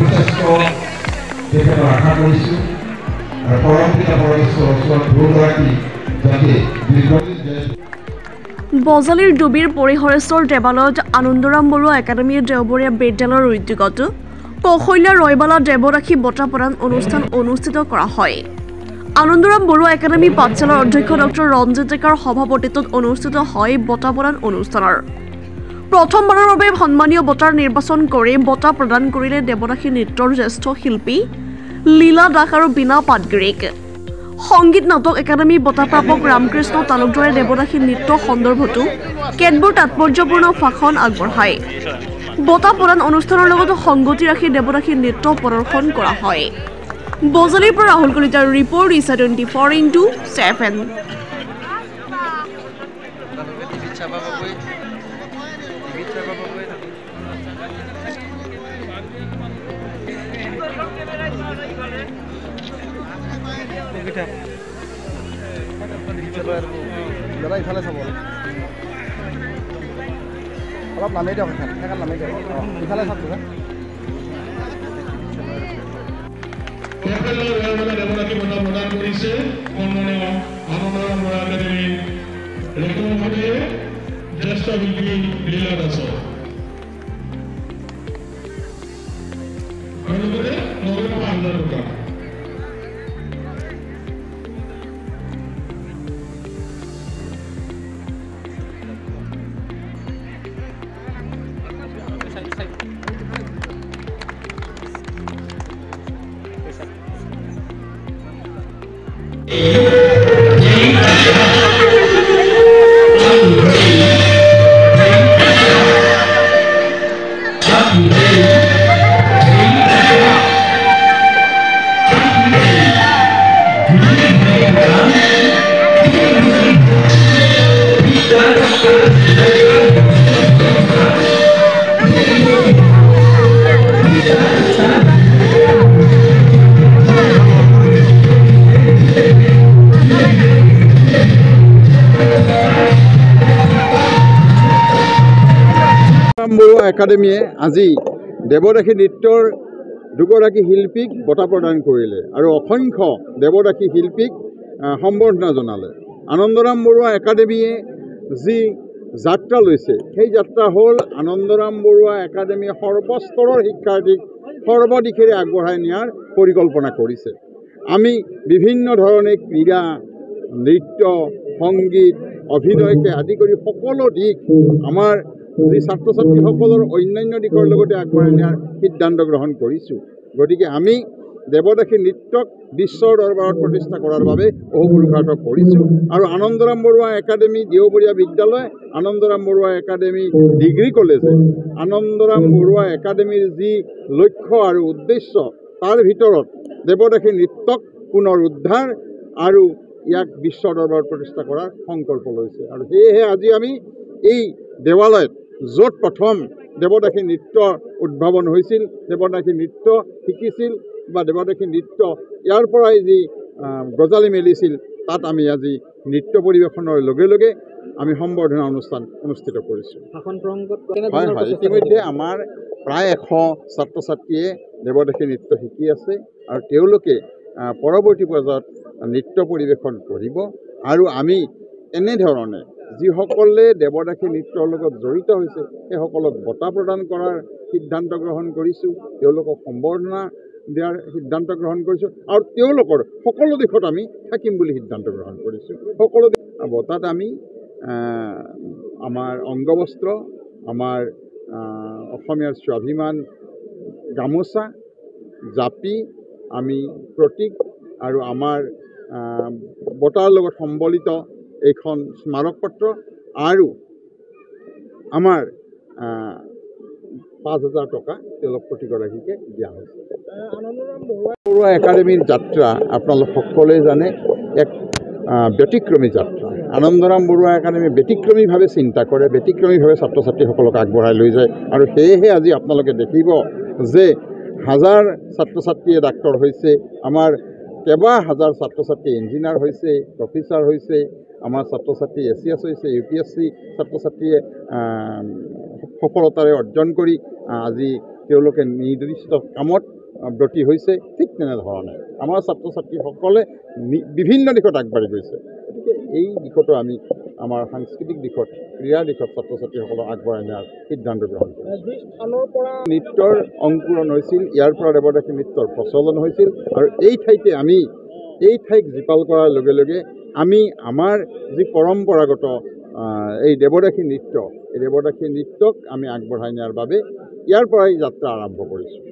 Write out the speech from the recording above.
যথেষ্ট তেখেতৰ আশা কৰিছোঁ আৰু পৰমপিতা পৰমেশ্বৰৰ ওচৰত দুয়োগৰাকী যাতে দীৰ্ঘদিন বজালীৰ ডুবিৰ পৰিহৰেশ্বৰ দেৱালয়ত আনন্দৰাম বৰুৱা একাডেমীৰ দেওবৰীয়া বিদ্যালয়ৰ উদ্যোগত কৌশল্যা ৰয়বালা দেৱদাসী বঁটা প্ৰদান অনুষ্ঠান অনুষ্ঠিত কৰা হয়। আনন্দৰাম বৰুৱা একাডেমী পাঠশালাৰ অধ্যক্ষ ডক্টৰ ৰঞ্জিত ডেকাৰ সভাপতিত্বত অনুষ্ঠিত হয় বঁটা প্ৰদান অনুষ্ঠানৰ। প্ৰথমবাৰৰ বাবে সন্মানীয় বঁটাৰ নিৰ্বাচন কৰি বঁটা প্ৰদান কৰিলে দেৱদাসী নৃত্যৰ জ্যেষ্ঠ শিল্পী লীলা দাস আৰু বীণা পাটগিৰিক। সংগীত নাটক একাডেমী বঁটা প্ৰাপক ৰামকৃষ্ণ তালুকদাৰে দেৱদাসী নৃত্য সন্দৰ্ভতো কেতবোৰ তাৎপৰ্যপূৰ্ণ ভাষণ আগবঢ়ায়। বঁটা প্ৰদান অনুষ্ঠানৰ লগতো সংগতি ৰাখি দেৱদাসী নৃত্য প্ৰদৰ্শন কৰা হয়। বজালীৰ পৰা ৰাহুল কলিতাৰ ৰিপৰ্ট ইছা 24x7। অলপ নামেই দিয়ক নামেই দিয়ক ইফালে চাওক দেৱদাসী বঁটা প্ৰদান কৰিছে সন্মানীয় আনন্দৰাম বৰুৱা একাডেমীৰ ৰেকৰ্ডে জ্যেষ্ঠ শিল্পী লীলা দাসক আৰু লগতে ৯,০০০ টকা। বৰুৱা একাডেমীয়ে আজি দেৱদাসী নৃত্যৰ দুগৰাকী শিল্পীক বঁটা প্ৰদান কৰিলে আৰু অসংখ্য দেৱদাসী শিল্পীক সম্বৰ্ধনা জনালে। আনন্দৰাম বৰুৱা একাডেমীয়ে যি যাত্ৰা লৈছে সেই যাত্ৰা হ'ল আনন্দৰাম বৰুৱা একাডেমীয়ে সৰ্বস্তৰৰ শিক্ষাৰ্থীক সৰ্বদিশেৰে আগবঢ়াই নিয়াৰ পৰিকল্পনা কৰিছে। আমি বিভিন্ন ধৰণে ক্ৰীড়া, নৃত্য, সংগীত, অভিনয়কে আদি কৰি সকলো দিশ আমাৰ যি ছাত্ৰ ছাত্ৰীসকলৰ অন্যান্য দিশৰ লগতে আগবঢ়াই নিয়াৰ সিদ্ধান্ত গ্ৰহণ কৰিছোঁ। গতিকে আমি দেৱদাসী নৃত্যক বিশ্বৰ দৰবাৰত প্ৰতিষ্ঠা কৰাৰ বাবে অহোপুৰুষাৰ্থ কৰিছোঁ আৰু আনন্দৰাম বৰুৱা একাডেমী দেওবৰীয়া বিদ্যালয়, আনন্দৰাম বৰুৱা একাডেমী ডিগ্ৰী কলেজে আনন্দৰাম বৰুৱা একাডেমীৰ যি লক্ষ্য আৰু উদ্দেশ্য তাৰ ভিতৰত দেৱদাসী নৃত্যক পুনৰ উদ্ধাৰ আৰু ইয়াক বিশ্বৰ দৰবাৰত প্ৰতিষ্ঠা কৰাৰ সংকল্প লৈছে। আৰু সেয়েহে আজি আমি এই দেৱালয়ত য'ত প্ৰথম দেৱদাসী নৃত্য উদ্ভাৱন হৈছিল, দেৱদাসী নৃত্য শিকিছিল বা দেৱদাসী নৃত্য ইয়াৰ পৰাই যি গজালি মেলিছিল, তাত আমি আজি নৃত্য পৰিৱেশনৰ লগে লগে আমি সম্বৰ্ধনা অনুষ্ঠান অনুষ্ঠিত কৰিছোঁ। হয় হয়, ইতিমধ্যে আমাৰ প্ৰায় 100 ছাত্ৰ ছাত্ৰীয়ে দেৱদাসী নৃত্য শিকি আছে আৰু তেওঁলোকে পৰৱৰ্তী পৰ্যায়ত নৃত্য পৰিৱেশন কৰিব আৰু আমি এনেধৰণে যিসকলে দেৱদাসী নৃত্যৰ লগত জড়িত হৈছে সেইসকলক বঁটা প্ৰদান কৰাৰ সিদ্ধান্ত গ্ৰহণ কৰিছোঁ, তেওঁলোকক সম্বৰ্ধনা দিয়াৰ সিদ্ধান্ত গ্ৰহণ কৰিছোঁ আৰু তেওঁলোকৰ সকলো দিশত আমি থাকিম বুলি সিদ্ধান্ত গ্ৰহণ কৰিছোঁ। সকলো বঁটাত আমি আমাৰ অংগবস্ত্ৰ, আমাৰ অসমীয়াৰ স্বাভিমান গামোচা, জাপি, আমি প্ৰতীক আৰু আমাৰ বঁটাৰ লগত সম্বলিত এইখন স্মাৰক পত্ৰ আৰু আমাৰ 5,000 টকা তেওঁলোক প্ৰতিগৰাকীকে দিয়া হৈছে। আনন্দৰাম বৰুৱা একাডেমীৰ যাত্ৰা আপোনালোক সকলোৱে জানে এক ব্যতিক্ৰমী যাত্ৰা। আনন্দৰাম বৰুৱা একাডেমী ব্যতিক্ৰমীভাৱে চিন্তা কৰে, ব্যতিক্ৰমীভাৱে ছাত্ৰ ছাত্ৰীসকলক আগবঢ়াই লৈ যায় আৰু সেয়েহে আজি আপোনালোকে দেখিব যে হাজাৰ ছাত্ৰ ছাত্ৰীয়ে ডাক্তৰ হৈছে, আমাৰ কেইবা হাজাৰ ছাত্ৰ ছাত্ৰী ইঞ্জিনিয়াৰ হৈছে, প্ৰফেচাৰ হৈছে, আমাৰ ছাত্ৰ ছাত্ৰী ACS হৈছে, UPSC ছাত্ৰ ছাত্ৰীয়ে সফলতাৰে অৰ্জন কৰি আজি তেওঁলোকে নিৰ্দিষ্ট কামত ব্ৰতী হৈছে ঠিক তেনেধৰণে আমাৰ ছাত্ৰ ছাত্ৰীসকলে বিভিন্ন দিশত আগবাঢ়ি গৈছে গতিকে এই দিশতো আমি আমাৰ সাংস্কৃতিক দিশত ক্ৰীড়াৰ দিশত ছাত্ৰ ছাত্ৰীসকলক আগবঢ়াই নিয়াৰ সিদ্ধান্ত গ্ৰহণ কৰিছোঁ নৃত্যৰ অংকুৰণ হৈছিল ইয়াৰ পৰা দেৱদাসী নৃত্যৰ প্ৰচলন হৈছিল আৰু এই ঠাইতে আমি এই ঠাইক জীপাল কৰাৰ লগে লগে আমি আমাৰ যি পৰম্পৰাগত এই দেৱদাসী নৃত্য এই দেৱদাসী নৃত্যক আমি আগবঢ়াই নিয়াৰ বাবে ইয়াৰ পৰাই যাত্ৰা আৰম্ভ কৰিছোঁ